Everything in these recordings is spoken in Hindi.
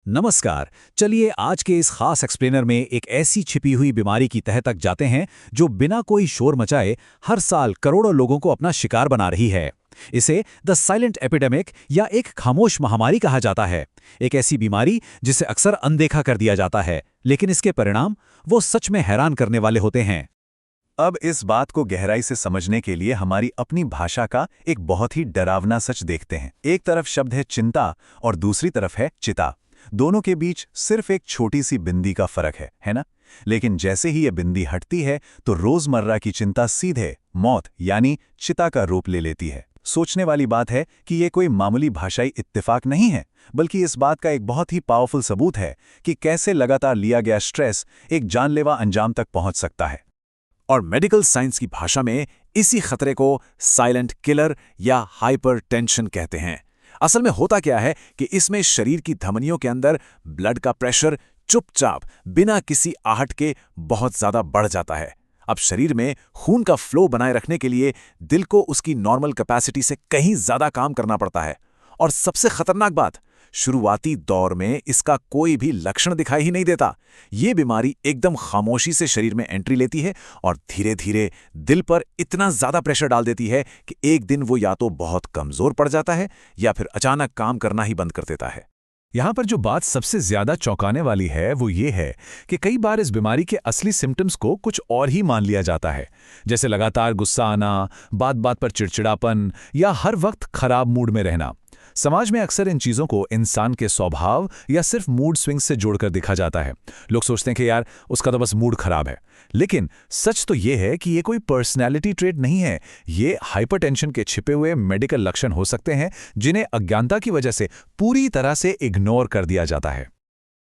नमस्कार। चलिए आज के इस खास एक्सप्लेनर में एक ऐसी छिपी हुई बीमारी की तह तक जाते हैं जो बिना कोई शोर मचाए हर साल करोड़ों लोगों को अपना शिकार बना रही है। इसे द साइलेंट एपिडेमिक या एक खामोश महामारी कहा जाता है। एक ऐसी बीमारी जिसे अक्सर अनदेखा कर दिया जाता है, लेकिन इसके परिणाम वो सच में हैरान करने वाले होते हैं। अब इस बात को गहराई से समझने के लिए हमारी अपनी भाषा का एक बहुत ही डरावना सच देखते हैं। एक तरफ शब्द है चिंता और दूसरी तरफ है चिता। दोनों के बीच सिर्फ एक छोटी सी बिंदी का फर्क है ना? लेकिन जैसे ही ये बिंदी हटती है तो रोजमर्रा की चिंता सीधे मौत यानी चिता का रूप ले लेती है। सोचने वाली बात है कि ये कोई मामूली भाषाई इत्तेफाक नहीं है, बल्कि इस बात का एक बहुत ही पावरफुल सबूत है कि कैसे लगातार लिया गया स्ट्रेस एक जानलेवा अंजाम तक पहुंच सकता है। और मेडिकल साइंस की भाषा में इसी खतरे को साइलेंट किलर या हाइपरटेंशन कहते हैं। असल में होता क्या है कि इसमें शरीर की धमनियों के अंदर ब्लड का प्रेशर चुपचाप बिना किसी आहट के बहुत ज्यादा बढ़ जाता है। अब शरीर में खून का फ्लो बनाए रखने के लिए दिल को उसकी नॉर्मल कैपेसिटी से कहीं ज्यादा काम करना पड़ता है। और सबसे खतरनाक बात, शुरुआती दौर में इसका कोई भी लक्षण दिखाई ही नहीं देता। ये बीमारी एकदम खामोशी से शरीर में एंट्री लेती है और धीरे धीरे दिल पर इतना ज्यादा प्रेशर डाल देती है कि एक दिन वो या तो बहुत कमजोर पड़ जाता है या फिर अचानक काम करना ही बंद कर देता है। यहाँ पर जो बात सबसे ज्यादा चौंकाने वाली है वो ये है कि कई बार इस बीमारी के असली सिम्टम्स को कुछ और ही मान लिया जाता है, जैसे लगातार गुस्सा आना, बात बात पर चिड़चिड़ापन या हर वक्त खराब मूड में रहना। समाज में अक्सर इन चीज़ों को इंसान के स्वभाव या सिर्फ मूड स्विंग्स से जोड़कर देखा जाता है। लोग सोचते हैं कि यार उसका तो बस मूड खराब है, लेकिन सच तो ये है कि ये कोई पर्सनैलिटी ट्रेट नहीं है। ये हाइपरटेंशन के छिपे हुए मेडिकल लक्षण हो सकते हैं जिन्हें अज्ञानता की वजह से पूरी तरह से इग्नोर कर दिया जाता है।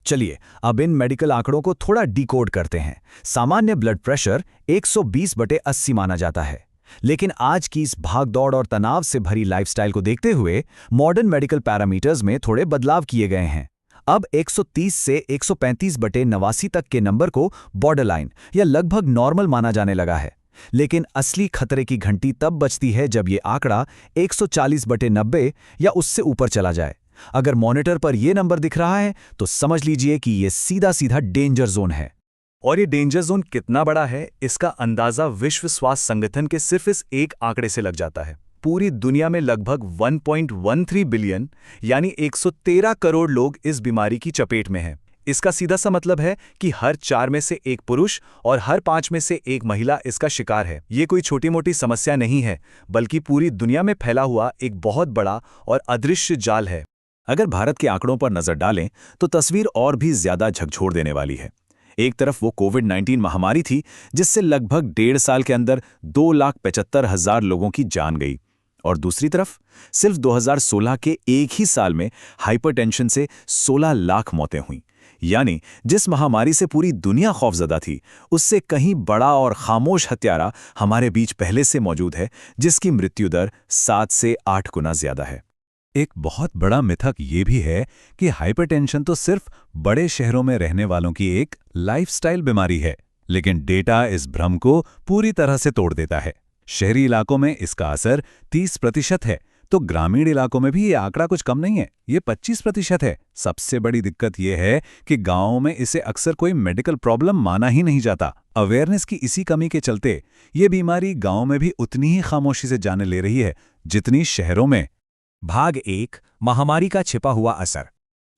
चलिए अब इन मेडिकल आंकड़ों को थोड़ा डिकोड करते हैं। सामान्य ब्लड प्रेशर 120/80 माना जाता है, लेकिन आज की इस भागदौड़ और तनाव से भरी लाइफस्टाइल को देखते हुए मॉडर्न मेडिकल पैरामीटर्स में थोड़े बदलाव किए गए हैं। अब 130 से 135/89 तक के नंबर को बॉर्डरलाइन या लगभग नॉर्मल माना जाने लगा है। लेकिन असली खतरे की घंटी तब बजती है जब ये आंकड़ा 140/90 या उससे ऊपर चला जाए। अगर मॉनिटर पर यह नंबर दिख रहा है तो समझ लीजिए कि यह सीधा सीधा डेंजर जोन है। और ये डेंजर जोन कितना बड़ा है, इसका अंदाजा विश्व स्वास्थ्य संगठन के सिर्फ इस एक आंकड़े से लग जाता है। पूरी दुनिया में लगभग 1.13 बिलियन यानी 113 करोड़ लोग इस बीमारी की चपेट में हैं। इसका सीधा सा मतलब है कि हर 4 में से एक पुरुष और हर 5 में से एक महिला इसका शिकार है। ये कोई छोटी मोटी समस्या नहीं है, बल्कि पूरी दुनिया में फैला हुआ एक बहुत बड़ा और अदृश्य जाल है। अगर भारत के आंकड़ों पर नजर डालें तो तस्वीर और भी ज्यादा झकझोर देने वाली है। एक तरफ वो कोविड-19 महामारी थी जिससे लगभग 1.5 साल के अंदर 2,75,000 लोगों की जान गई, और दूसरी तरफ सिर्फ 2016 के एक ही साल में हाइपरटेंशन से 16 लाख मौतें हुईं। यानी जिस महामारी से पूरी दुनिया खौफजदा थी, उससे कहीं बड़ा और खामोश हत्यारा हमारे बीच पहले से मौजूद है, जिसकी मृत्यु दर 7 से 8 गुना ज्यादा है। एक बहुत बड़ा मिथक ये भी है कि हाइपरटेंशन तो सिर्फ बड़े शहरों में रहने वालों की एक लाइफस्टाइल बीमारी है, लेकिन डेटा इस भ्रम को पूरी तरह से तोड़ देता है। शहरी इलाकों में इसका असर 30% है, तो ग्रामीण इलाकों में भी ये आंकड़ा कुछ कम नहीं है, ये 25% है। सबसे बड़ी दिक्कत ये है कि गांवों में इसे अक्सर कोई मेडिकल प्रॉब्लम माना ही नहीं जाता। अवेयरनेस की इसी कमी के चलते ये बीमारी गांवों में भी उतनी ही खामोशी से जाने ले रही है जितनी शहरों में। भाग 1, महामारी का छिपा हुआ असर।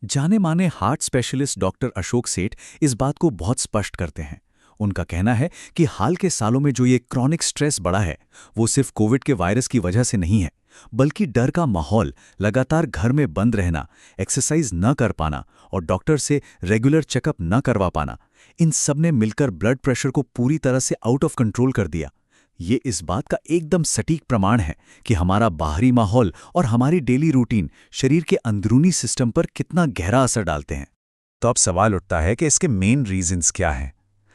जाने माने हार्ट स्पेशलिस्ट डॉक्टर अशोक सेठ इस बात को बहुत स्पष्ट करते हैं। उनका कहना है कि हाल के सालों में जो ये क्रॉनिक स्ट्रेस बढ़ा है, वो सिर्फ कोविड के वायरस की वजह से नहीं है, बल्कि डर का माहौल, लगातार घर में बंद रहना, एक्सरसाइज न कर पाना और डॉक्टर से रेगुलर चेकअप न करवा पाना, इन सब ने मिलकर ब्लड प्रेशर को पूरी तरह से आउट ऑफ कंट्रोल कर दिया। ये इस बात का एकदम सटीक प्रमाण है कि हमारा बाहरी माहौल और हमारी डेली रूटीन शरीर के अंदरूनी सिस्टम पर कितना गहरा असर डालते हैं। तो अब सवाल उठता है कि इसके मेन रीजंस क्या हैं।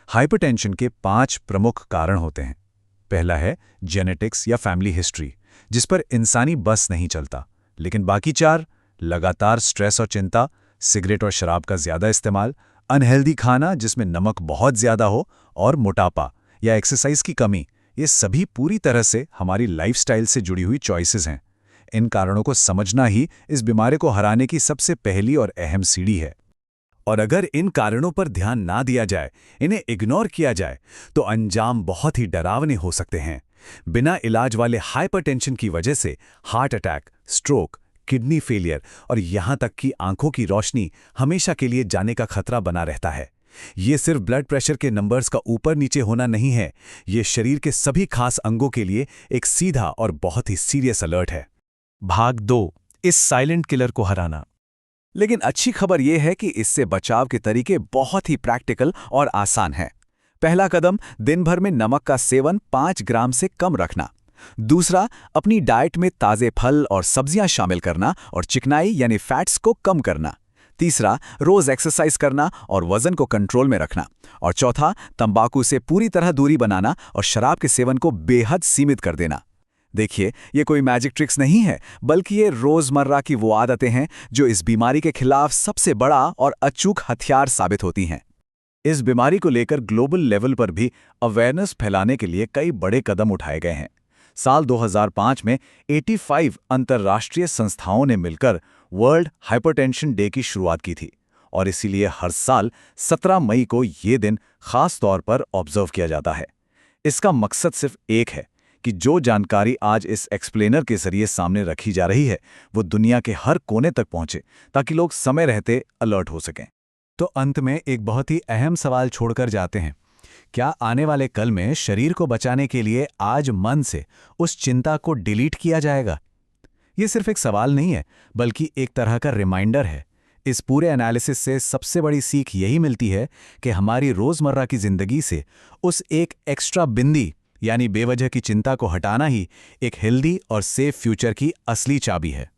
हाइपरटेंशन के 5 प्रमुख कारण होते हैं। पहला है जेनेटिक्स या फैमिली हिस्ट्री, जिस पर इंसानी बस नहीं चलता। लेकिन बाकी 4, लगातार स्ट्रेस और चिंता, सिगरेट और शराब का ज्यादा इस्तेमाल, अनहेल्दी खाना जिसमें नमक बहुत ज्यादा हो, और मोटापा या एक्सरसाइज की कमी, ये सभी पूरी तरह से हमारी लाइफस्टाइल से जुड़ी हुई चॉइसेस हैं। इन कारणों को समझना ही इस बीमारी को हराने की सबसे पहली और अहम सीढ़ी है। और अगर इन कारणों पर ध्यान ना दिया जाए, इन्हें इग्नोर किया जाए, तो अंजाम बहुत ही डरावने हो सकते हैं। बिना इलाज वाले हाइपरटेंशन की वजह से heart attack, stroke, kidney failure और यहां तक कि आंखों की रोशनी हमेशा के लिए जाने का खतरा बना रहता है। ये सिर्फ ब्लड प्रेशर के नंबर्स का ऊपर नीचे होना नहीं है, ये शरीर के सभी खास अंगों के लिए एक सीधा और बहुत ही सीरियस अलर्ट है। भाग 2, इस साइलेंट किलर को हराना। लेकिन अच्छी खबर यह है कि इससे बचाव के तरीके बहुत ही प्रैक्टिकल और आसान हैं। पहला कदम, दिन भर में नमक का सेवन 5 ग्राम से कम रखना। दूसरा, अपनी डाइट में ताज़े फल और सब्जियां शामिल करना और चिकनाई यानी फैट्स को कम करना। तीसरा, रोज एक्सरसाइज करना और वजन को कंट्रोल में रखना। और चौथा, तंबाकू से पूरी तरह दूरी बनाना और शराब के सेवन को बेहद सीमित कर देना। देखिए, ये कोई मैजिक ट्रिक्स नहीं है, बल्कि ये रोजमर्रा की वो आदतें हैं जो इस बीमारी के खिलाफ सबसे बड़ा और अचूक हथियार साबित होती हैं। इस बीमारी को लेकर ग्लोबल लेवल पर भी अवेयरनेस फैलाने के लिए कई बड़े कदम उठाए गए हैं। साल 2005 में 85 अंतर्राष्ट्रीय संस्थाओं ने मिलकर वर्ल्ड हाइपरटेंशन डे की शुरुआत की थी और इसीलिए हर साल 17 मई को ये दिन खास तौर पर ऑब्जर्व किया जाता है। इसका मकसद सिर्फ एक है कि जो जानकारी आज इस एक्सप्लेनर के जरिए सामने रखी जा रही है वो दुनिया के हर कोने तक पहुंचे, ताकि लोग समय रहते अलर्ट हो सकें। तो अंत में एक बहुत ही अहम सवाल छोड़कर जाते हैं। क्या आने वाले कल में शरीर को बचाने के लिए आज मन से उस चिंता को डिलीट किया जाएगा? ये सिर्फ एक सवाल नहीं है, बल्कि एक तरह का रिमाइंडर है। इस पूरे एनालिसिस से सबसे बड़ी सीख यही मिलती है कि हमारी रोजमर्रा की जिंदगी से उस एक एक्स्ट्रा बिंदी यानी बेवजह की चिंता को हटाना ही एक हेल्दी और सेफ फ्यूचर की असली चाबी है।